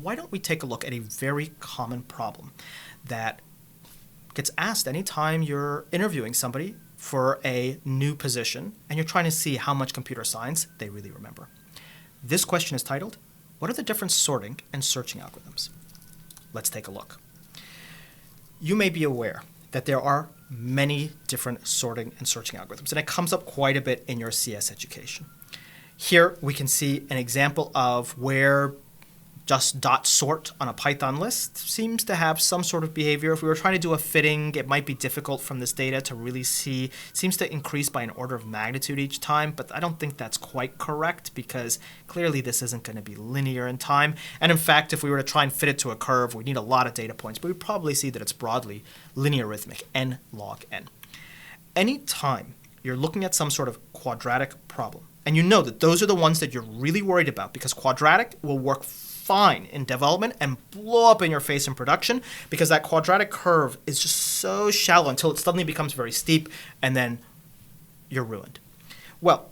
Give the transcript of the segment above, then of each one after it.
why don't we take a look at a very common problem that gets asked anytime you're interviewing somebody for a new position and you're trying to see how much computer science they really remember. This question is titled, what are the different sorting and searching algorithms? Let's take a look. You may be aware that there are many different sorting and searching algorithms, and it comes up quite a bit in your CS education. Here we can see an example of where just .sort on a Python list seems to have some sort of behavior. If we were trying to do a fitting, it might be difficult from this data to really see. It seems to increase by an order of magnitude each time, but I don't think that's quite correct because clearly this isn't going to be linear in time. And in fact, if we were to try and fit it to a curve, we'd need a lot of data points, but we'd probably see that it's broadly linearitmic, n log n. Anytime you're looking at some sort of quadratic problem, and you know that those are the ones that you're really worried about because quadratic will work fine in development and blow up in your face in production because that quadratic curve is just so shallow until it suddenly becomes very steep and then you're ruined. Well,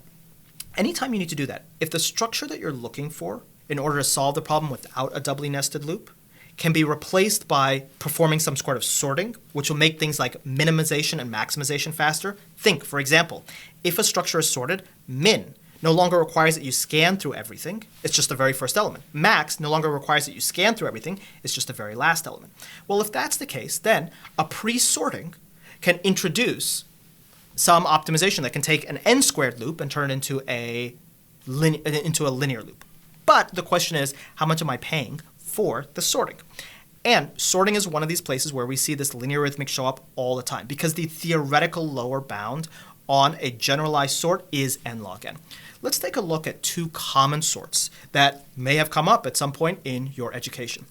anytime you need to do that, if the structure that you're looking for in order to solve the problem without a doubly nested loop can be replaced by performing some sort of sorting, which will make things like minimization and maximization faster. Think, for example, if a structure is sorted, min no longer requires that you scan through everything. It's just the very first element. Max no longer requires that you scan through everything. It's just the very last element. Well, if that's the case, then a pre-sorting can introduce some optimization that can take an n-squared loop and turn it into a linear loop. But the question is, how much am I paying for the sorting? And sorting is one of these places where we see this linearitmic show up all the time because the theoretical lower bound on a generalized sort is n log n. Let's take a look at two common sorts that may have come up at some point in your education.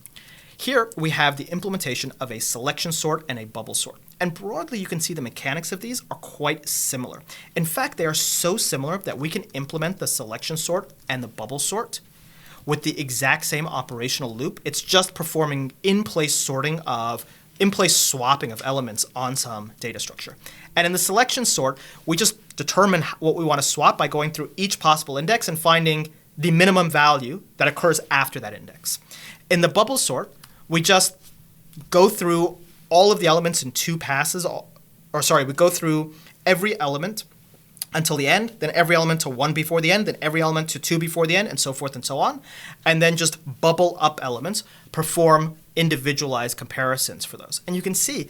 Here we have the implementation of a selection sort and a bubble sort. And broadly, you can see the mechanics of these are quite similar. In fact, they are so similar that we can implement the selection sort and the bubble sort with the exact same operational loop. It's just performing in-place swapping of elements on some data structure. And in the selection sort, we just determine what we want to swap by going through each possible index and finding the minimum value that occurs after that index. In the bubble sort, we just go through all of the elements in two passes, we go through every element until the end, then every element to 1 before the end, then every element to 2 before the end, and so forth and so on. And then just bubble up elements, perform individualized comparisons for those. And you can see,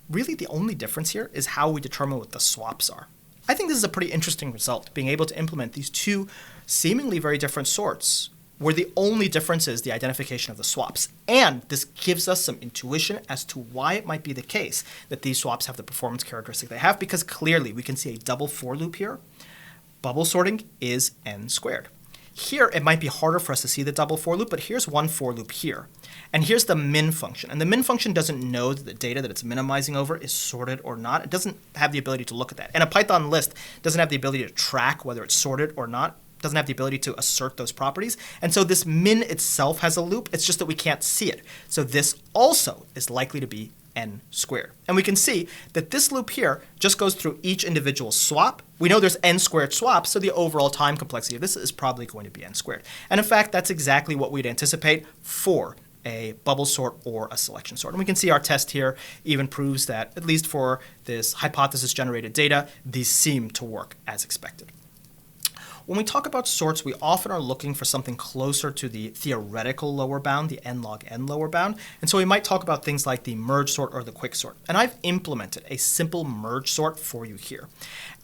really the only difference here is how we determine what the swaps are. I think this is a pretty interesting result, being able to implement these two seemingly very different sorts, where the only difference is the identification of the swaps. And this gives us some intuition as to why it might be the case that these swaps have the performance characteristic they have, because clearly we can see a double for loop here. Bubble sorting is n squared. Here, it might be harder for us to see the double for loop, but here's one for loop here. And here's the min function. And the min function doesn't know that the data that it's minimizing over is sorted or not. It doesn't have the ability to look at that. And a Python list doesn't have the ability to track whether it's sorted or not. Doesn't have the ability to assert those properties. And so this min itself has a loop. It's just that we can't see it. So this also is likely to be n squared. And we can see that this loop here just goes through each individual swap. We know there's n squared swaps, so the overall time complexity of this is probably going to be n squared. And in fact, that's exactly what we'd anticipate for a bubble sort or a selection sort. And we can see our test here even proves that, at least for this hypothesis-generated data, these seem to work as expected. When we talk about sorts, we often are looking for something closer to the theoretical lower bound, the n log n lower bound. And so we might talk about things like the merge sort or the quick sort. And I've implemented a simple merge sort for you here.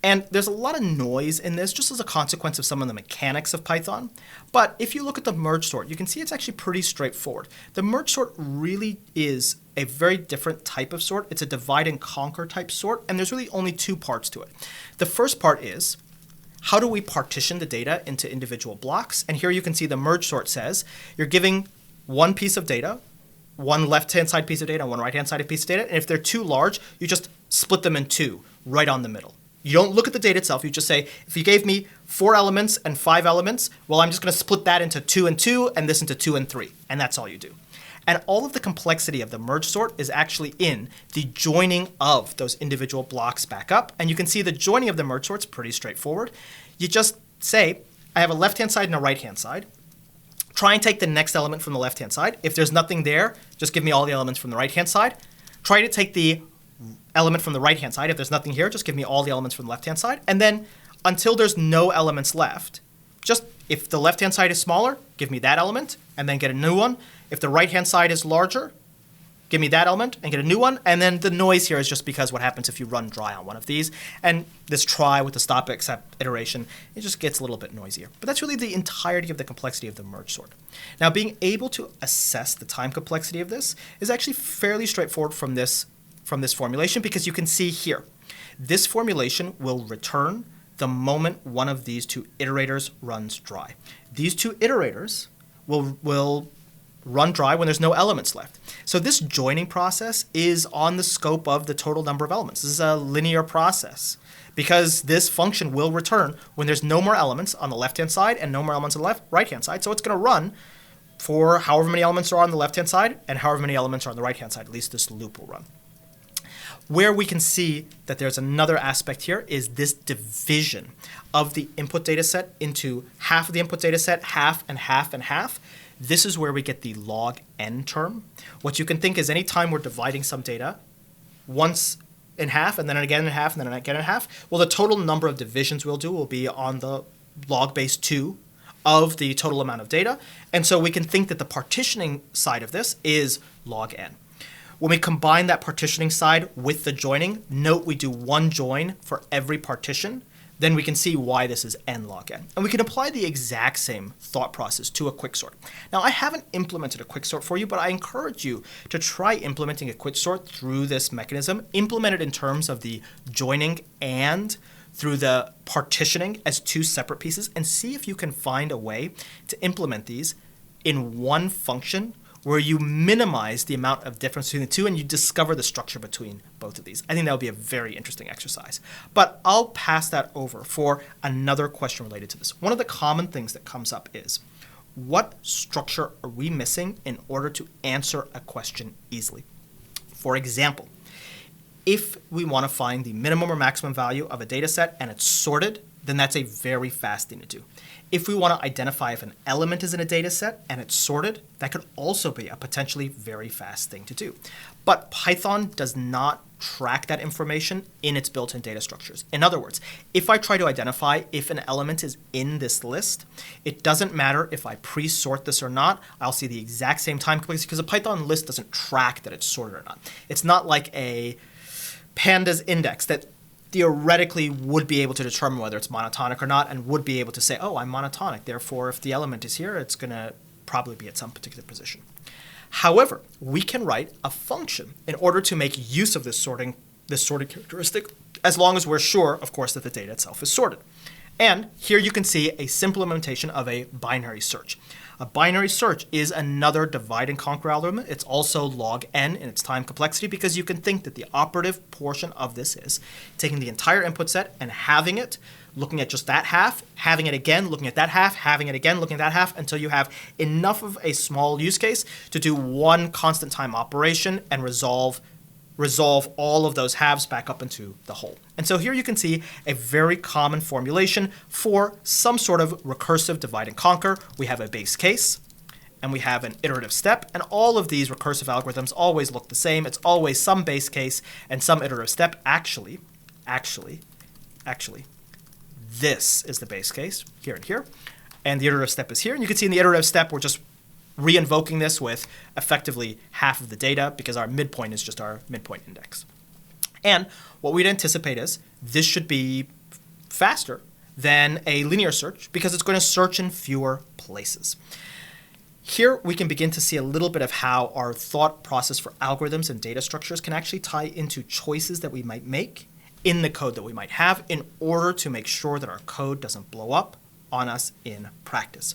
And there's a lot of noise in this just as a consequence of some of the mechanics of Python. But if you look at the merge sort, you can see it's actually pretty straightforward. The merge sort really is a very different type of sort. It's a divide and conquer type sort, and there's really only two parts to it. The first part is, how do we partition the data into individual blocks? And here you can see the merge sort says you're giving one piece of data, one left-hand side piece of data, and one right-hand side piece of data. And if they're too large, you just split them in two right on the middle. You don't look at the data itself. You just say, if you gave me 4 elements and 5 elements, well, I'm just going to split that into 2 and 2 and this into 2 and 3. And that's all you do. And all of the complexity of the merge sort is actually in the joining of those individual blocks back up. And you can see the joining of the merge sort's pretty straightforward. You just say, I have a left-hand side and a right-hand side. Try and take the next element from the left-hand side. If there's nothing there, just give me all the elements from the right-hand side. Try to take the element from the right-hand side. If there's nothing here, just give me all the elements from the left-hand side. And then until there's no elements left, just if the left-hand side is smaller, give me that element and then get a new one. If the right-hand side is larger, give me that element and get a new one. And then the noise here is just because what happens if you run dry on one of these. And this try with the stop except iteration, it just gets a little bit noisier. But that's really the entirety of the complexity of the merge sort. Now, being able to assess the time complexity of this is actually fairly straightforward from this formulation, because you can see here, this formulation will return the moment one of these two iterators runs dry. These two iterators will run dry when there's no elements left. So this joining process is on the scope of the total number of elements. This is a linear process because this function will return when there's no more elements on the left-hand side and no more elements on the right-hand side. So it's going to run for however many elements are on the left-hand side and however many elements are on the right-hand side. At least this loop will run. Where we can see that there's another aspect here is this division of the input data set into half of the input data set, half and half and half. This is where we get the log n term. What you can think is any time we're dividing some data once in half and then again in half and then again in half, well, the total number of divisions we'll do will be on the log base 2 of the total amount of data. And so we can think that the partitioning side of this is log n. When we combine that partitioning side with the joining, note we do one join for every partition, then we can see why this is n log n. And we can apply the exact same thought process to a quicksort. Now, I haven't implemented a quicksort for you, but I encourage you to try implementing a quicksort through this mechanism. Implement it in terms of the joining and through the partitioning as two separate pieces, and see if you can find a way to implement these in one function where you minimize the amount of difference between the two and you discover the structure between both of these. I think that would be a very interesting exercise. But I'll pass that over for another question related to this. One of the common things that comes up is, what structure are we missing in order to answer a question easily? For example, if we want to find the minimum or maximum value of a data set and it's sorted, then that's a very fast thing to do. If we want to identify if an element is in a data set and it's sorted, that could also be a potentially very fast thing to do. But Python does not track that information in its built-in data structures. In other words, if I try to identify if an element is in this list, it doesn't matter if I pre-sort this or not. I'll see the exact same time complexity because a Python list doesn't track that it's sorted or not. It's not like a pandas index that theoretically would be able to determine whether it's monotonic or not and would be able to say, oh, I'm monotonic. Therefore, if the element is here, it's going to probably be at some particular position. However, we can write a function in order to make use of this sorting characteristic, as long as we're sure, of course, that the data itself is sorted. And here you can see a simple implementation of a binary search. A binary search is another divide and conquer algorithm. It's also log n in its time complexity because you can think that the operative portion of this is taking the entire input set and having it, looking at just that half, having it again, looking at that half, having it again, looking at that half, until you have enough of a small use case to do one constant time operation and resolve all of those halves back up into the whole. And so here you can see a very common formulation for some sort of recursive divide and conquer. We have a base case, and we have an iterative step, and all of these recursive algorithms always look the same. It's always some base case and some iterative step. Actually, this is the base case, here and here, and the iterative step is here. And you can see in the iterative step, we're just re-invoking this with effectively half of the data because our midpoint is just our midpoint index. And what we'd anticipate is this should be faster than a linear search because it's going to search in fewer places. Here we can begin to see a little bit of how our thought process for algorithms and data structures can actually tie into choices that we might make in the code that we might have in order to make sure that our code doesn't blow up on us in practice.